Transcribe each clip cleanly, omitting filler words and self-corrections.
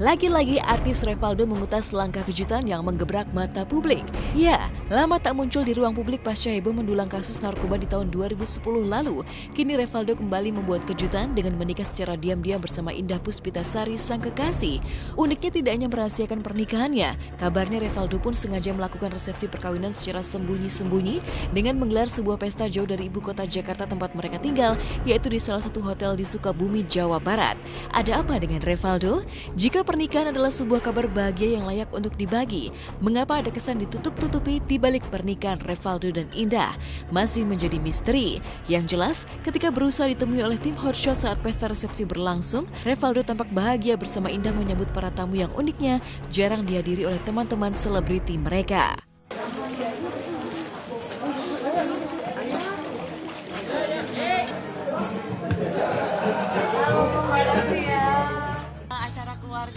Lagi-lagi artis Revaldo mengutas langkah kejutan yang menggebrak mata publik. Ya, lama tak muncul di ruang publik pasca heboh mendulang kasus narkoba di tahun 2010 lalu. Kini Revaldo kembali membuat kejutan dengan menikah secara diam-diam bersama Indah Puspitasari, sang kekasih. Uniknya tidak hanya merahasiakan pernikahannya, kabarnya Revaldo pun sengaja melakukan resepsi perkawinan secara sembunyi-sembunyi dengan menggelar sebuah pesta jauh dari ibu kota Jakarta tempat mereka tinggal, yaitu di salah satu hotel di Sukabumi, Jawa Barat. Ada apa dengan Revaldo? Jika pernikahan adalah sebuah kabar bahagia yang layak untuk dibagi, mengapa ada kesan ditutup-tutupi di balik pernikahan Revaldo dan Indah? Masih menjadi misteri. Yang jelas, ketika berusaha ditemui oleh tim Hotshot saat pesta resepsi berlangsung, Revaldo tampak bahagia bersama Indah menyambut para tamu yang uniknya jarang dihadiri oleh teman-teman selebriti mereka.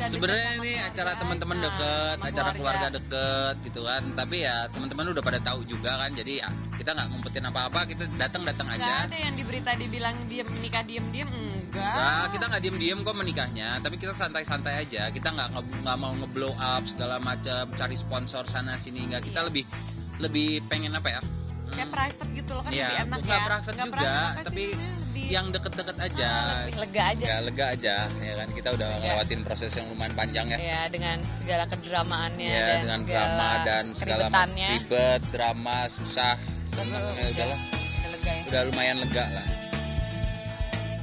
Sebenarnya ini acara teman-teman deket, acara keluarga deket gitu kan. Tapi ya teman-teman udah pada tahu juga kan. Jadi ya, kita nggak ngumpetin apa-apa, kita datang aja. Nggak ada yang di berita dibilang menikah diem enggak. Nah, kita nggak diem kok menikahnya. Tapi kita santai-santai aja. Kita nggak mau ngeblow up segala macam, cari sponsor sana sini. Nggak, kita lebih pengen apa ya? Kayak private gitu loh kan, ya, lebih enak ya. Private juga, tapi yang deket-deket aja. Lega aja. Ya, lega aja, ya kan. Kita udah ngelewatin proses yang lumayan panjang ya. Ya, dengan segala kedramaannya ya, dan dengan drama dan segala ribet, drama, susah. Seneng, ya udahlah. Udah lumayan lega lah.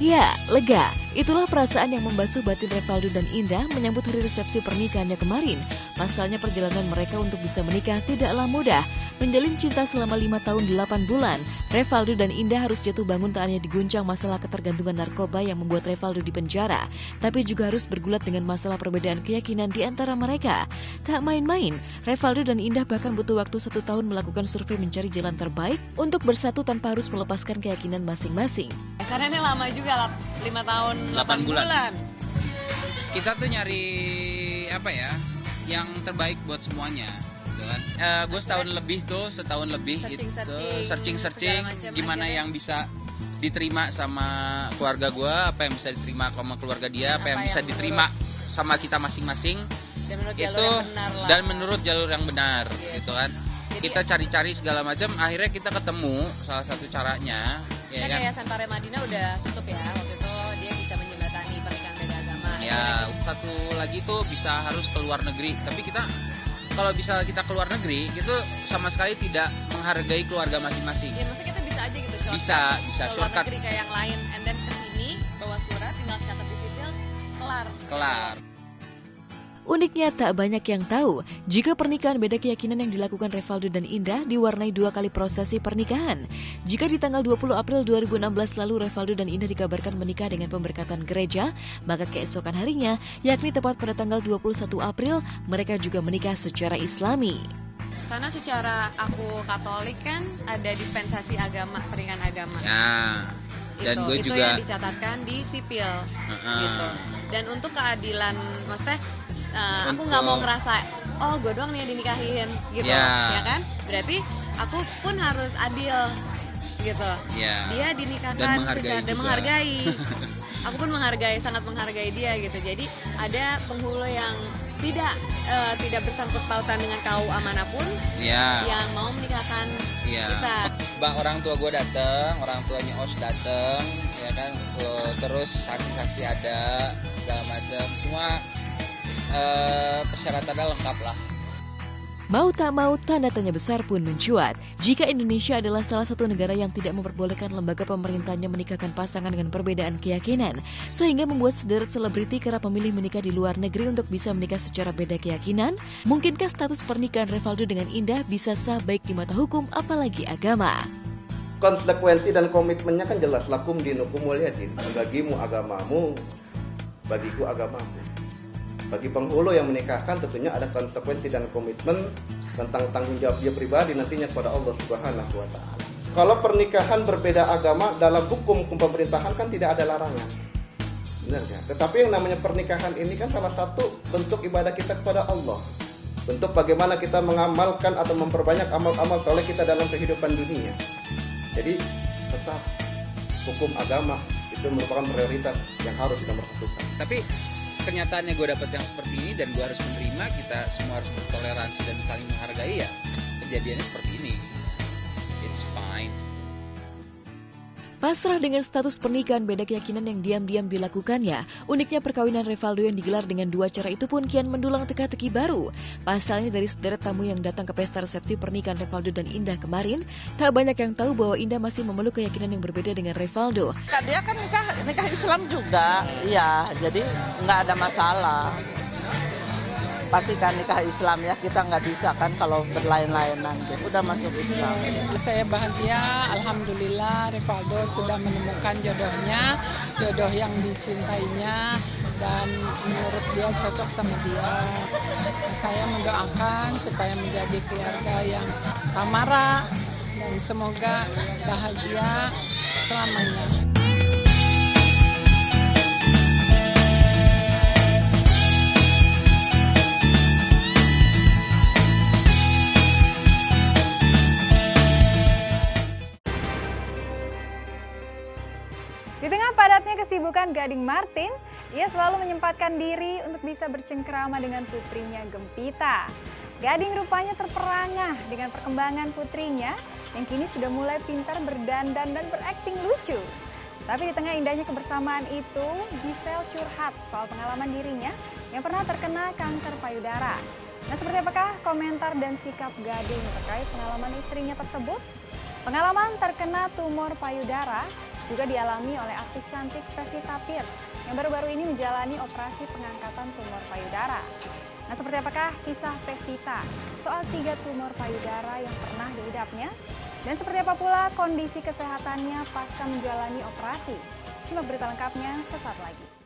Ya, lega. Itulah perasaan yang membasuh batin Revaldo dan Indah menyambut hari resepsi pernikahannya kemarin. Pasalnya perjalanan mereka untuk bisa menikah tidaklah mudah. Menjalin cinta selama 5 tahun 8 bulan, Revaldo dan Indah harus jatuh bangun tak hanya diguncang masalah ketergantungan narkoba yang membuat Revaldo dipenjara, tapi juga harus bergulat dengan masalah perbedaan keyakinan di antara mereka. Tak main-main, Revaldo dan Indah bahkan butuh waktu 1 tahun melakukan survei mencari jalan terbaik untuk bersatu tanpa harus melepaskan keyakinan masing-masing. Karena ini lama juga, 5 tahun 8 bulan. Kita tuh nyari apa ya, yang terbaik buat semuanya. Gue setahun lebih searching gimana yang bisa diterima sama keluarga gue, apa yang bisa diterima sama keluarga dia, apa yang bisa diterima sama kita masing-masing, dan menurut jalur yang benar gitu kan. Jadi, kita cari-cari segala macam, akhirnya kita ketemu salah satu caranya. Ya kan? Yayasan Partai Madinah udah tutup ya waktu itu, dia bisa menjembatani pernikahan beda agama. Ya, satu lagi tuh bisa harus keluar negeri, tapi kalau bisa kita keluar negeri, itu sama sekali tidak menghargai keluarga masing-masing. Ya, maksudnya kita bisa aja gitu, shortcut. Bisa shortcut. Negeri kayak yang lain, and then kesini, bawa surat, tinggal catat di sipil, kelar. Uniknya tak banyak yang tahu jika pernikahan beda keyakinan yang dilakukan Revaldo dan Indah diwarnai 2 kali prosesi pernikahan. Jika di tanggal 20 April 2016 lalu Revaldo dan Indah dikabarkan menikah dengan pemberkatan gereja, maka keesokan harinya, yakni tepat pada tanggal 21 April, mereka juga menikah secara Islami. Karena secara aku Katolik kan ada dispensasi agama, pernikahan agama. Ya. Dan gue itu juga yang dicatatkan di sipil gitu. Dan untuk keadilan, maksudnya aku nggak mau ngerasa gue doang nih yang dinikahin gitu, ya kan? Berarti aku pun harus adil gitu. Dia dinikahkan dan menghargai. Aku pun sangat menghargai dia gitu. Jadi ada penghulu yang tidak bersangkut pautan dengan KUA manapun yang mau menikahkan kita. Orang tua gue datang, orang tuanya Os datang, ya kan, terus saksi-saksi ada, segala macam, semua persyaratannya lengkap lah. Mau tak mau, tanda tanya besar pun mencuat. Jika Indonesia adalah salah satu negara yang tidak memperbolehkan lembaga pemerintahnya menikahkan pasangan dengan perbedaan keyakinan, sehingga membuat sederet selebriti kerap memilih menikah di luar negeri untuk bisa menikah secara beda keyakinan, mungkinkah status pernikahan Revaldo dengan Indah bisa sah baik di mata hukum apalagi agama? Konsekuensi dan komitmennya kan jelas, lakum dinukum waliyadin, bagimu agamamu, bagiku agamamu. Bagi penghulu yang menikahkan tentunya ada konsekuensi dan komitmen tentang tanggung jawab dia pribadi nantinya kepada Allah Subhanahu wa Ta'ala. Kalau pernikahan berbeda agama dalam hukum pemerintahan kan tidak ada larangan, benar kan? Tetapi yang namanya pernikahan ini kan salah satu bentuk ibadah kita kepada Allah, bentuk bagaimana kita mengamalkan atau memperbanyak amal-amal soleh kita dalam kehidupan dunia. Jadi tetap hukum agama itu merupakan prioritas yang harus kita persatukan. Tapi kenyataannya gue dapet yang seperti ini dan gue harus menerima, kita semua harus bertoleransi dan saling menghargai, ya kejadiannya seperti ini. It's fine. Pasrah dengan status pernikahan, beda keyakinan yang diam-diam dilakukannya. Uniknya perkawinan Revaldo yang digelar dengan dua cara itu pun kian mendulang teka-teki baru. Pasalnya dari sederet tamu yang datang ke pesta resepsi pernikahan Revaldo dan Indah kemarin, tak banyak yang tahu bahwa Indah masih memeluk keyakinan yang berbeda dengan Revaldo. Dia kan nikah Islam juga, iya, jadi nggak ada masalah. Pastikan nikah Islam ya, kita nggak bisa kan kalau berlain-lainan gitu, udah masuk Islam. Saya bahagia, alhamdulillah Revaldo sudah menemukan jodohnya, jodoh yang dicintainya dan menurut dia cocok sama dia. Saya mendoakan supaya menjadi keluarga yang samara dan semoga bahagia selamanya. Di tengah padatnya kesibukan Gading Martin, ia selalu menyempatkan diri untuk bisa bercengkrama dengan putrinya Gempita. Gading rupanya terperangah dengan perkembangan putrinya yang kini sudah mulai pintar berdandan dan berakting lucu. Tapi di tengah indahnya kebersamaan itu, Giselle curhat soal pengalaman dirinya yang pernah terkena kanker payudara. Nah, seperti apakah komentar dan sikap Gading terkait pengalaman istrinya tersebut? Pengalaman terkena tumor payudara juga dialami oleh artis cantik Pevita Pierce yang baru-baru ini menjalani operasi pengangkatan tumor payudara. Nah, seperti apakah kisah Pevita soal 3 tumor payudara yang pernah diidapnya? Dan seperti apa pula kondisi kesehatannya pasca menjalani operasi? Simak berita lengkapnya sesaat lagi.